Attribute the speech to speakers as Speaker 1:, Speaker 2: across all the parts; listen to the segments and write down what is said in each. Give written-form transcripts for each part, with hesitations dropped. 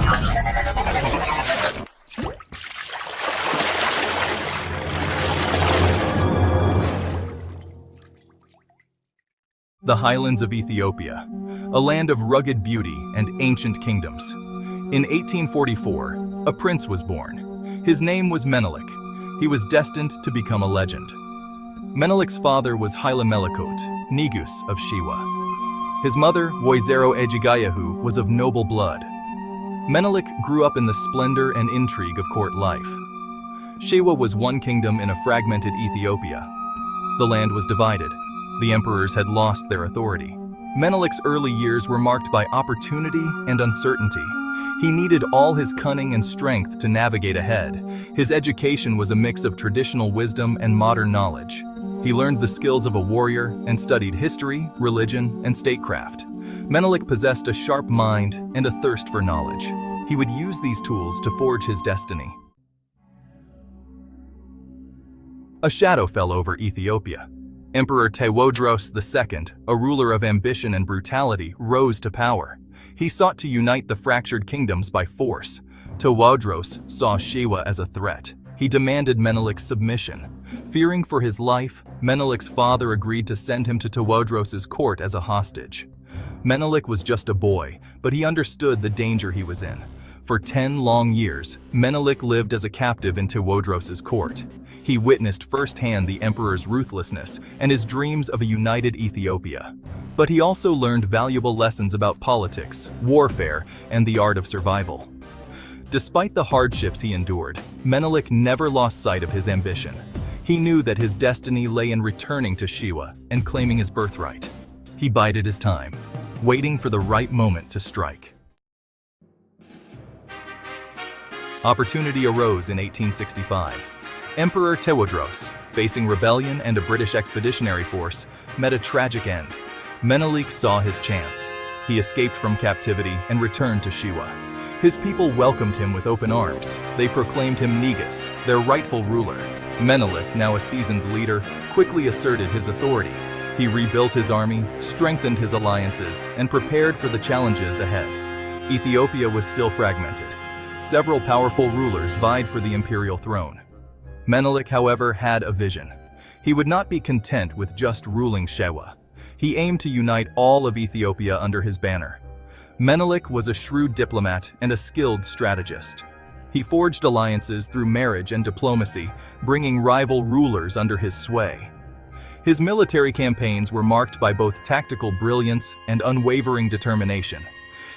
Speaker 1: The highlands of Ethiopia, a land of rugged beauty and ancient kingdoms. In 1844, a prince was born. His name was Menelik. He was destined to become a legend. Menelik's father was Haile Melekot, Negus of Shewa. His mother, Woizero Ejigayahu, was of noble blood. Menelik grew up in the splendor and intrigue of court life. Shewa was one kingdom in a fragmented Ethiopia. The land was divided. The emperors had lost their authority. Menelik's early years were marked by opportunity and uncertainty. He needed all his cunning and strength to navigate ahead. His education was a mix of traditional wisdom and modern knowledge. He learned the skills of a warrior and studied history, religion, and statecraft. Menelik possessed a sharp mind and a thirst for knowledge. He would use these tools to forge his destiny. A shadow fell over Ethiopia. Emperor Tewodros II, a ruler of ambition and brutality, rose to power. He sought to unite the fractured kingdoms by force. Tewodros saw Shewa as a threat. He demanded Menelik's submission. Fearing for his life, Menelik's father agreed to send him to Tewodros's court as a hostage. Menelik was just a boy, but he understood the danger he was in. For 10 long years, Menelik lived as a captive in Tewodros's court. He witnessed firsthand the emperor's ruthlessness and his dreams of a united Ethiopia. But he also learned valuable lessons about politics, warfare, and the art of survival. Despite the hardships he endured, Menelik never lost sight of his ambition. He knew that his destiny lay in returning to Shewa and claiming his birthright. He bided his time, waiting for the right moment to strike. Opportunity arose in 1865. Emperor Tewodros, facing rebellion and a British expeditionary force, met a tragic end. Menelik saw his chance. He escaped from captivity and returned to Shewa. His people welcomed him with open arms. They proclaimed him Negus, their rightful ruler. Menelik, now a seasoned leader, quickly asserted his authority. He rebuilt his army, strengthened his alliances, and prepared for the challenges ahead. Ethiopia was still fragmented. Several powerful rulers vied for the imperial throne. Menelik, however, had a vision. He would not be content with just ruling Shewa. He aimed to unite all of Ethiopia under his banner. Menelik was a shrewd diplomat and a skilled strategist. He forged alliances through marriage and diplomacy, bringing rival rulers under his sway. His military campaigns were marked by both tactical brilliance and unwavering determination.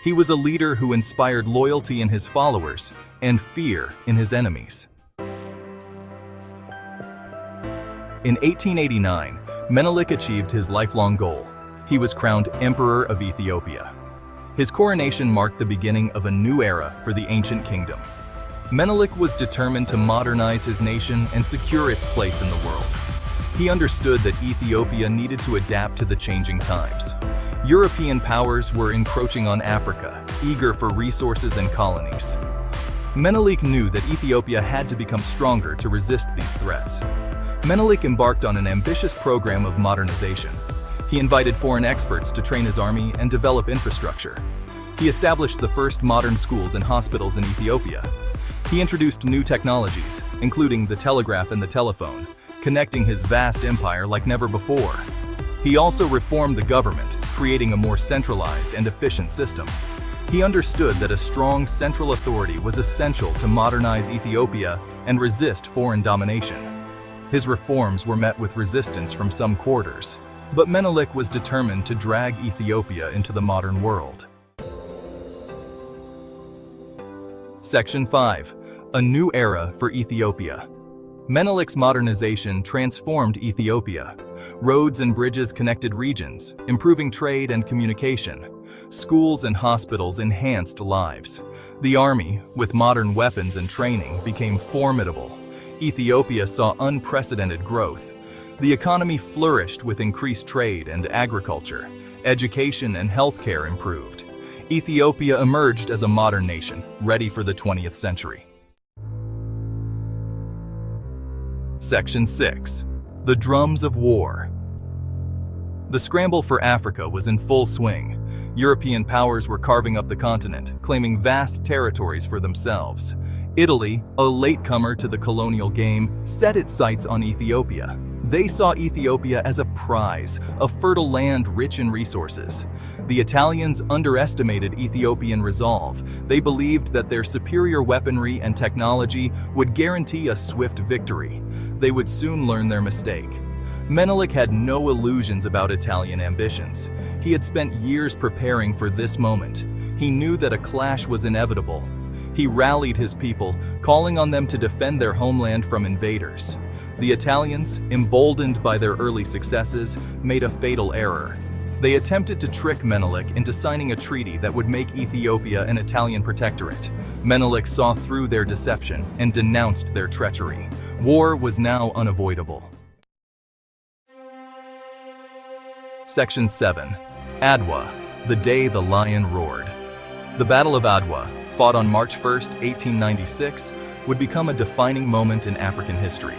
Speaker 1: He was a leader who inspired loyalty in his followers and fear in his enemies. In 1889, Menelik achieved his lifelong goal. He was crowned Emperor of Ethiopia. His coronation marked the beginning of a new era for the ancient kingdom. Menelik was determined to modernize his nation and secure its place in the world. He understood that Ethiopia needed to adapt to the changing times. European powers were encroaching on Africa, eager for resources and colonies. Menelik knew that Ethiopia had to become stronger to resist these threats. Menelik embarked on an ambitious program of modernization. He invited foreign experts to train his army and develop infrastructure. He established the first modern schools and hospitals in Ethiopia. He introduced new technologies, including the telegraph and the telephone, connecting his vast empire like never before. He also reformed the government, creating a more centralized and efficient system. He understood that a strong central authority was essential to modernize Ethiopia and resist foreign domination. His reforms were met with resistance from some quarters, but Menelik was determined to drag Ethiopia into the modern world. Section 5. A new era for Ethiopia. Menelik's modernization transformed Ethiopia. Roads and bridges connected regions, improving trade and communication. Schools and hospitals enhanced lives. The army, with modern weapons and training, became formidable. Ethiopia saw unprecedented growth. The economy flourished with increased trade and agriculture. Education and healthcare improved. Ethiopia emerged as a modern nation, ready for the 20th century. Section 6. The drums of war. The scramble for Africa was in full swing. European powers were carving up the continent, claiming vast territories for themselves. Italy, a latecomer to the colonial game, set its sights on Ethiopia. They saw Ethiopia as a prize, a fertile land rich in resources. The Italians underestimated Ethiopian resolve. They believed that their superior weaponry and technology would guarantee a swift victory. They would soon learn their mistake. Menelik had no illusions about Italian ambitions. He had spent years preparing for this moment. He knew that a clash was inevitable. He rallied his people, calling on them to defend their homeland from invaders. The Italians, emboldened by their early successes, made a fatal error. They attempted to trick Menelik into signing a treaty that would make Ethiopia an Italian protectorate. Menelik saw through their deception and denounced their treachery. War was now unavoidable. Section 7. Adwa, the day the lion roared. The Battle of Adwa, fought on March 1, 1896, would become a defining moment in African history.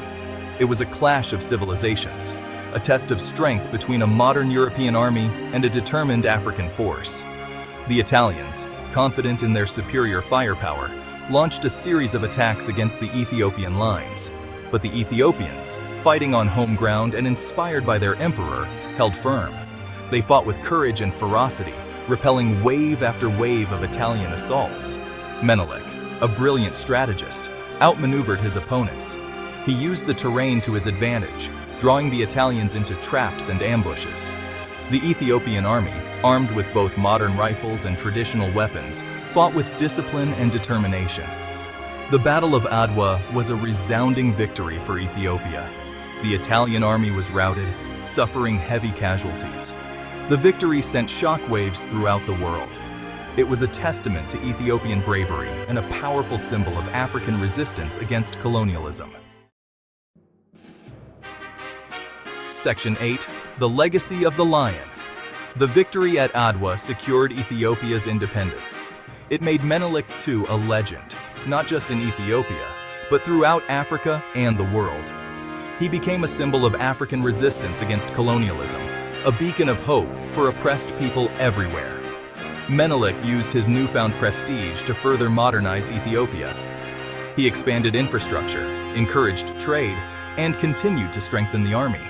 Speaker 1: It was a clash of civilizations, a test of strength between a modern European army and a determined African force. The Italians, confident in their superior firepower, launched a series of attacks against the Ethiopian lines. But the Ethiopians, fighting on home ground and inspired by their emperor, held firm. They fought with courage and ferocity, repelling wave after wave of Italian assaults. Menelik, a brilliant strategist, outmaneuvered his opponents. He used the terrain to his advantage, drawing the Italians into traps and ambushes. The Ethiopian army, armed with both modern rifles and traditional weapons, fought with discipline and determination. The Battle of Adwa was a resounding victory for Ethiopia. The Italian army was routed, suffering heavy casualties. The victory sent shockwaves throughout the world. It was a testament to Ethiopian bravery and a powerful symbol of African resistance against colonialism. Section 8. The Legacy of the Lion. The victory at Adwa secured Ethiopia's independence. It made Menelik II a legend, not just in Ethiopia, but throughout Africa and the world. He became a symbol of African resistance against colonialism, a beacon of hope for oppressed people everywhere. Menelik used his newfound prestige to further modernize Ethiopia. He expanded infrastructure, encouraged trade, and continued to strengthen the army.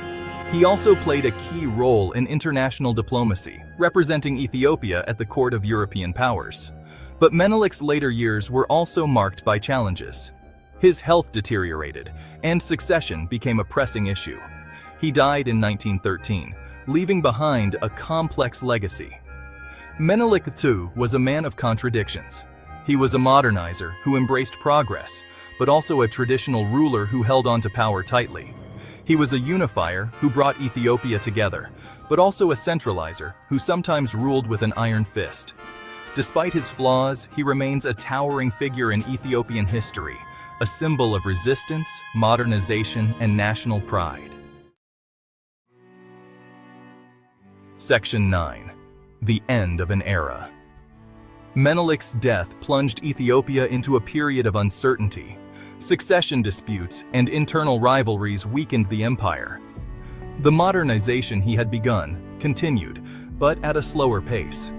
Speaker 1: He also played a key role in international diplomacy, representing Ethiopia at the court of European powers. But Menelik's later years were also marked by challenges. His health deteriorated, and succession became a pressing issue. He died in 1913, leaving behind a complex legacy. Menelik II was a man of contradictions. He was a modernizer who embraced progress, but also a traditional ruler who held on to power tightly. He was a unifier who brought Ethiopia together, but also a centralizer who sometimes ruled with an iron fist. Despite his flaws, he remains a towering figure in Ethiopian history, a symbol of resistance, modernization, and national pride. Section 9. The End of an Era. Menelik's death plunged Ethiopia into a period of uncertainty. Succession disputes and internal rivalries weakened the empire. The modernization he had begun continued, but at a slower pace.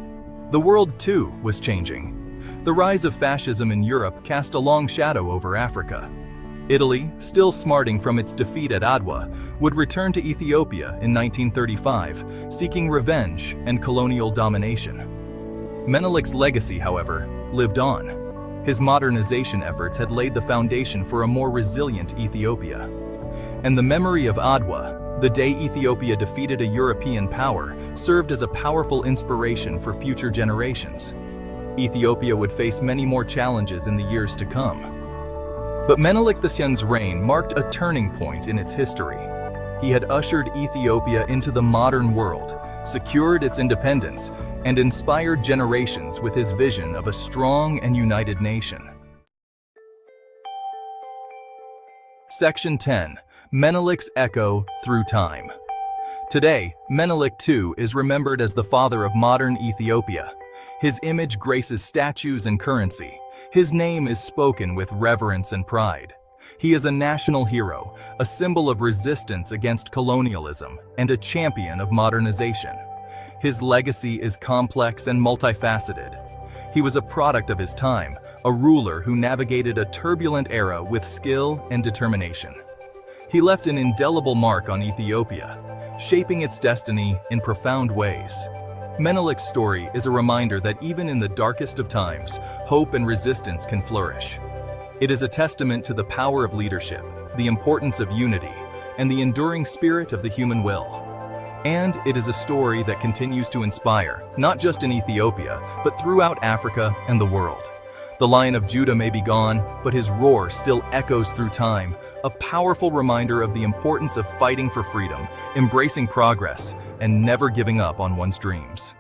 Speaker 1: The world, too, was changing. The rise of fascism in Europe cast a long shadow over Africa. Italy, still smarting from its defeat at Adwa, would return to Ethiopia in 1935, seeking revenge and colonial domination. Menelik's legacy, however, lived on. His modernization efforts had laid the foundation for a more resilient Ethiopia. And the memory of Adwa, the day Ethiopia defeated a European power, served as a powerful inspiration for future generations. Ethiopia would face many more challenges in the years to come. But Menelik II's reign marked a turning point in its history. He had ushered Ethiopia into the modern world, secured its independence, and inspired generations with his vision of a strong and united nation. Section 10. Menelik's Echo Through Time. Today, Menelik II is remembered as the father of modern Ethiopia. His image graces statues and currency. His name is spoken with reverence and pride. He is a national hero, a symbol of resistance against colonialism, and a champion of modernization. His legacy is complex and multifaceted. He was a product of his time, a ruler who navigated a turbulent era with skill and determination. He left an indelible mark on Ethiopia, shaping its destiny in profound ways. Menelik's story is a reminder that even in the darkest of times, hope and resistance can flourish. It is a testament to the power of leadership, the importance of unity, and the enduring spirit of the human will. And it is a story that continues to inspire, not just in Ethiopia, but throughout Africa and the world. The Lion of Judah may be gone, but his roar still echoes through time, a powerful reminder of the importance of fighting for freedom, embracing progress, and never giving up on one's dreams.